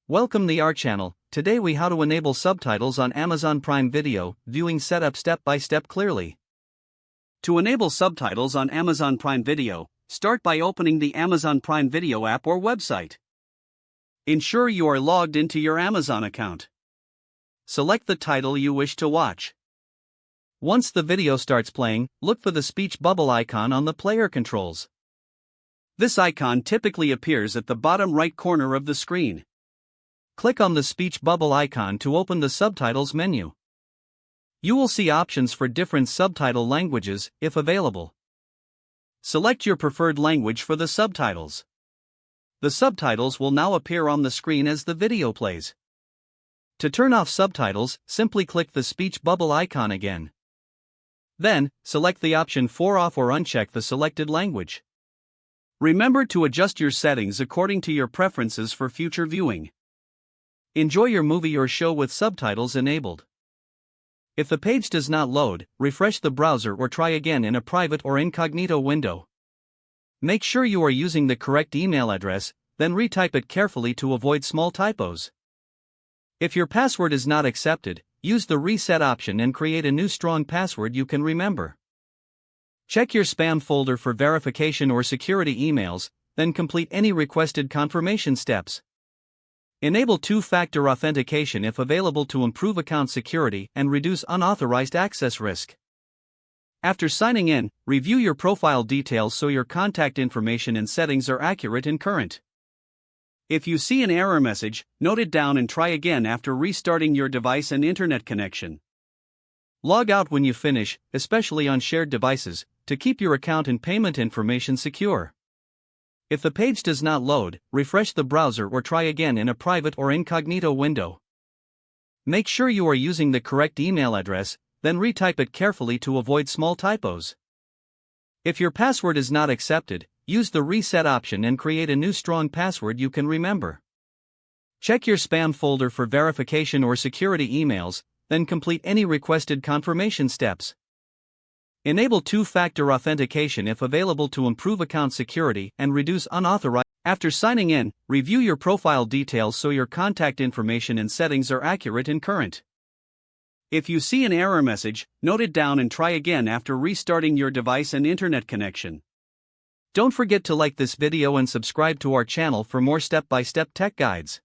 Welcome to our channel. Today we how to enable subtitles on Amazon Prime Video, viewing setup step by step clearly. To enable subtitles on Amazon Prime Video, start by opening the Amazon Prime Video app or website. Ensure you are logged into your Amazon account. Select the title you wish to watch. Once the video starts playing, look for the speech bubble icon on the player controls. This icon typically appears at the bottom right corner of the screen. Click on the speech bubble icon to open the subtitles menu. You will see options for different subtitle languages, if available. Select your preferred language for the subtitles. The subtitles will now appear on the screen as the video plays. To turn off subtitles, simply click the speech bubble icon again. Then, select the option for off or uncheck the selected language. Remember to adjust your settings according to your preferences for future viewing. Enjoy your movie or show with subtitles enabled. If the page does not load, refresh the browser or try again in a private or incognito window. Make sure you are using the correct email address, then retype it carefully to avoid small typos. If your password is not accepted, use the reset option and create a new strong password you can remember. Check your spam folder for verification or security emails, then complete any requested confirmation steps. Enable two-factor authentication if available to improve account security and reduce unauthorized access risk. After signing in, review your profile details so your contact information and settings are accurate and current. If you see an error message, note it down and try again after restarting your device and internet connection. Log out when you finish, especially on shared devices, to keep your account and payment information secure. If the page does not load, refresh the browser or try again in a private or incognito window. Make sure you are using the correct email address, then retype it carefully to avoid small typos. If your password is not accepted, use the reset option and create a new strong password you can remember. Check your spam folder for verification or security emails, then complete any requested confirmation steps. Enable two-factor authentication if available to improve account security and reduce unauthorized. After signing in, review your profile details so your contact information and settings are accurate and current. If you see an error message, note it down and try again after restarting your device and internet connection. Don't forget to like this video and subscribe to our channel for more step-by-step tech guides.